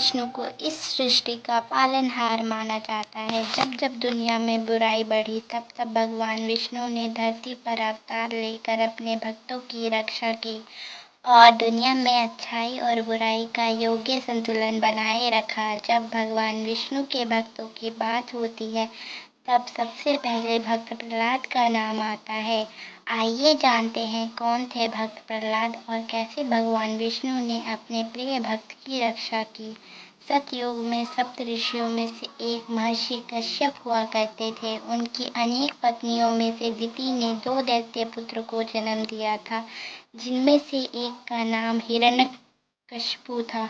विष्णु को इस सृष्टि का पालनहार माना जाता है। जब जब दुनिया में बुराई बढ़ी तब तब भगवान विष्णु ने धरती पर अवतार लेकर अपने भक्तों की रक्षा की और दुनिया में अच्छाई और बुराई का योग्य संतुलन बनाए रखा। जब भगवान विष्णु के भक्तों की बात होती है तब सबसे पहले भक्त प्रहलाद का नाम आता है। आइए जानते हैं कौन थे भक्त प्रहलाद और कैसे भगवान विष्णु ने अपने प्रिय भक्त की रक्षा की। सतयुग में सप्त ऋषियों में से एक महर्षि कश्यप हुआ करते थे। उनकी अनेक पत्नियों में से दिति ने 2 दैत्य पुत्र को जन्म दिया था, जिनमें से एक का नाम हिरण्यकशिपु था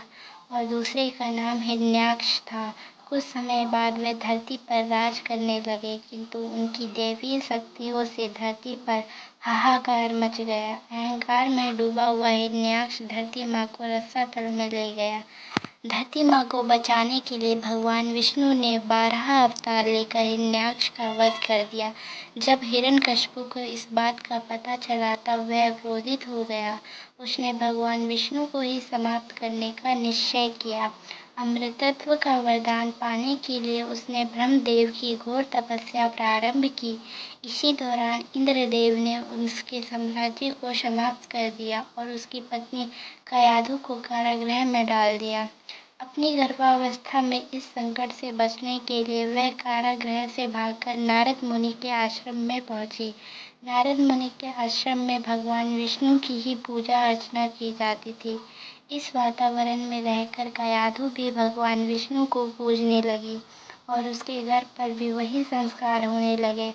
और दूसरे का नाम हिरण्याक्ष था। कुछ समय बाद वे धरती पर राज करने लगे, किंतु उनकी दैवीय शक्तियों से धरती पर हाहाकार मच गया। अहंकार में डूबा हुआ हिरण्याक्ष धरती माँ को रसातल में ले गया। धरती माँ को बचाने के लिए भगवान विष्णु ने 12 अवतार लेकर हिरण्याक्ष का वध कर दिया। जब हिरण्यकशिपु को इस बात का पता चला तब वह क्रोधित हो गया। उसने भगवान विष्णु को ही समाप्त करने का निश्चय किया। अमृतत्व का वरदान पाने के लिए उसने ब्रह्मदेव की घोर तपस्या प्रारंभ की। इसी दौरान इंद्रदेव ने उसके साम्राज्य को समाप्त कर दिया और उसकी पत्नी कयाधु को कारागृह में डाल दिया। अपनी गर्भावस्था में इस संकट से बचने के लिए वह कारागृह से भागकर नारद मुनि के आश्रम में पहुंची। नारद मुनि के आश्रम में भगवान विष्णु की ही पूजा अर्चना की जाती थी। इस वातावरण में रहकर कयाधु भी भगवान विष्णु को पूजने लगी और उसके घर पर भी वही संस्कार होने लगे।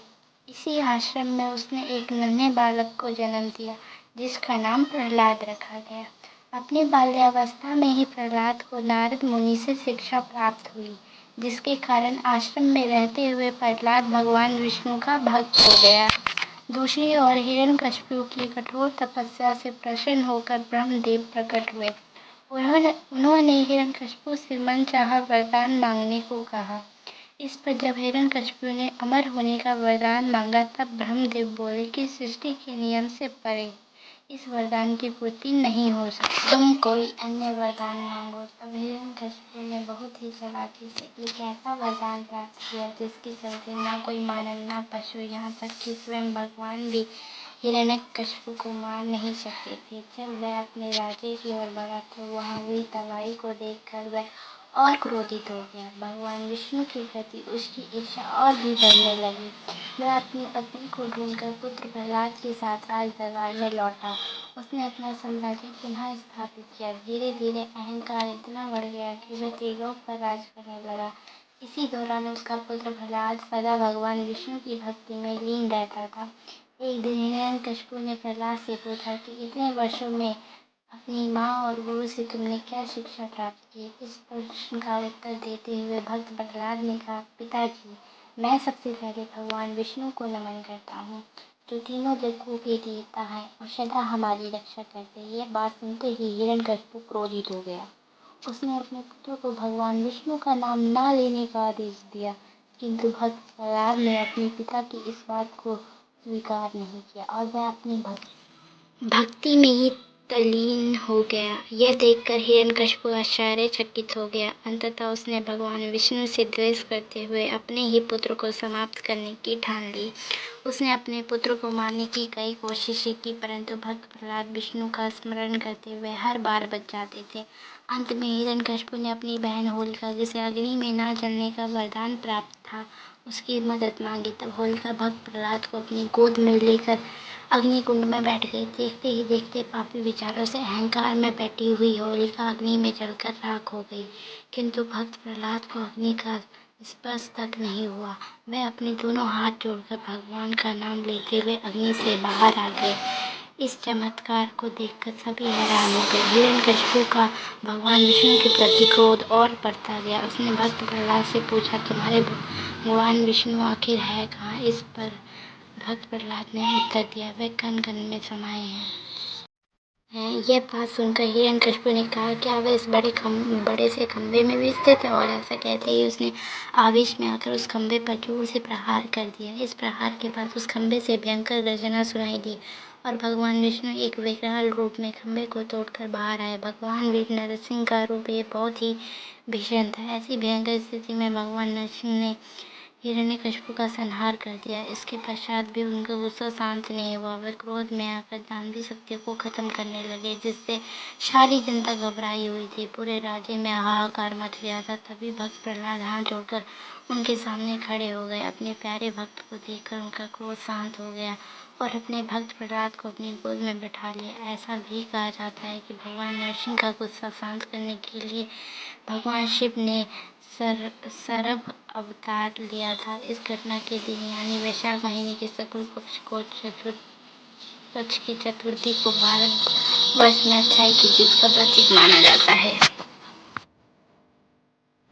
इसी आश्रम में उसने एक नन्हे बालक को जन्म दिया, जिसका नाम प्रहलाद रखा गया। अपनी बाल्यावस्था में ही प्रहलाद को नारद मुनि से शिक्षा प्राप्त हुई, जिसके कारण आश्रम में रहते हुए प्रहलाद भगवान विष्णु का भक्त हो गया। दूसरी ओर हिरण्यकशिपु की कठोर तपस्या से प्रसन्न होकर ब्रह्मदेव प्रकट हुए। उन्होंने हिरण्यकशिपु से मनचाहा वरदान मांगने को कहा। इस पर जब हिरण्यकशिपु ने अमर होने का वरदान मांगा तब ब्रह्मदेव बोले कि सृष्टि के नियम से परे इस वरदान की पूर्ति नहीं हो सकती, तुम कोई अन्य वरदान मांगो। तब हिरण्यकशिपु ने बहुत ही चालाकी से एक ऐसा वरदान प्राप्त किया जिसके चलते न कोई मानव न पशु, यहाँ तक कि स्वयं भगवान भी हिरण्यकशिपु को मार नहीं सकते थे। जब वह अपने राज्य की ओर बढ़ा तो वहाँ हुई तबाही को देखकर वह और क्रोधित हो गया। भगवान विष्णु के प्रति उसकी इच्छा और भी बढ़ने लगी। वह अपनी पत्नी को ढूंढकर पुत्र प्रहलाद के साथ राज दरबार में लौटा। उसने अपना साम्राज्य पुनः स्थापित किया। धीरे धीरे अहंकार इतना बढ़ गया कि वह त्रिलोक पर राज करने लगा। इसी दौरान उसका पुत्र प्रहलाद सदा भगवान विष्णु की भक्ति में लीन रहता था। एक दिन हिरण्यकशिपु ने प्रहलाद से पूछा कि इतने वर्षों में अपनी माँ और गुरु से तुमने क्या शिक्षा प्राप्त की। इस प्रश्न का उत्तर देते हुए भक्त प्रहलाद ने कहा, पिताजी, मैं सबसे पहले भगवान विष्णु को नमन करता हूँ, जो तीनों लोकों के देवता है और सदा हमारी रक्षा करते हैं। यह बात सुनते ही हिरण्यकशिपु क्रोधित हो गया। उसने अपने पुत्र को भगवान विष्णु का नाम न लेने का आदेश दिया, किंतु भक्त प्रहलाद ने अपने पिता की इस बात को स्वीकार नहीं किया और वह अपनी भक्ति में ही तल्लीन हो गया। यह देखकर हिरण्यकशिपु आश्चर्यचकित हो गया। अंततः उसने भगवान विष्णु से द्वेष करते हुए अपने ही पुत्र को समाप्त करने की ठान ली। उसने अपने पुत्र को मारने की कई कोशिशें की, परंतु भक्त प्रहलाद विष्णु का स्मरण करते हुए हर बार बच जाते थे। अंत में हिरण्यकशिपु ने अपनी बहन होलिका, जिसे अग्नि में न जलने का वरदान प्राप्त था, उसकी मदद मांगी। तब होलिका भक्त प्रहलाद को अपनी गोद में लेकर अग्निकुंड में बैठ गई। देखते ही देखते पापी विचारों से अहंकार में बैठी हुई होलिका अग्नि में जलकर राख हो गई, किंतु भक्त प्रहलाद को अग्नि का स्पर्श तक नहीं हुआ। वह अपने दोनों हाथ जोड़कर भगवान का नाम लेते हुए अग्नि से बाहर आ गए। इस चमत्कार को देखकर सभी हैरान हो गए। हिरण्यकशिपु का भगवान विष्णु के प्रति क्रोध और बढ़ता गया। उसने भक्त प्रहलाद से पूछा, तुम्हारे भगवान विष्णु आखिर है कहाँ। इस पर भक्त प्रहलाद ने उत्तर दिया, वे कण कण में समाये हैं। यह बात सुनकर हिरण्यकशिपु ने कहा, क्या वे इस बड़े से खंभे में भी स्थित है। और ऐसा कहते ही उसने आवेश में आकर उस खंभे पर जोर से प्रहार कर दिया। इस प्रहार के बाद उस खंभे से भयंकर गर्जना सुनाई दी और भगवान विष्णु एक विकराल रूप में खंभे को तोड़कर बाहर आए। भगवान वीर नरसिंह का रूप ये बहुत ही भीषण था। ऐसी भयंकर स्थिति में भगवान नरसिंह ने हिरण्यकशिपु का संहार कर दिया। इसके पश्चात भी उनका गुस्सा शांत नहीं हुआ। वे क्रोध में आकर दानवी शक्तियों को खत्म करने लगे, जिससे सारी जनता घबराई हुई थी। पूरे राज्य में हाहाकार मच गया था। तभी भक्त प्रहलाद हाथ जोड़कर उनके सामने खड़े हो गए। अपने प्यारे भक्त को देखकर उनका क्रोध शांत हो गया और अपने भक्त प्रहलाद को अपनी गोद में बैठा लिया। ऐसा भी कहा जाता है कि भगवान नरसिंह का गुस्सा शांत करने के लिए भगवान शिव ने सरभ अवतार लिया था। इस घटना के दिन यानी वैशाख महीने के शुक्ल पक्ष की चतुर्थी को भारत वर्ष में अच्छाई की जीत का प्रतीक माना जाता है।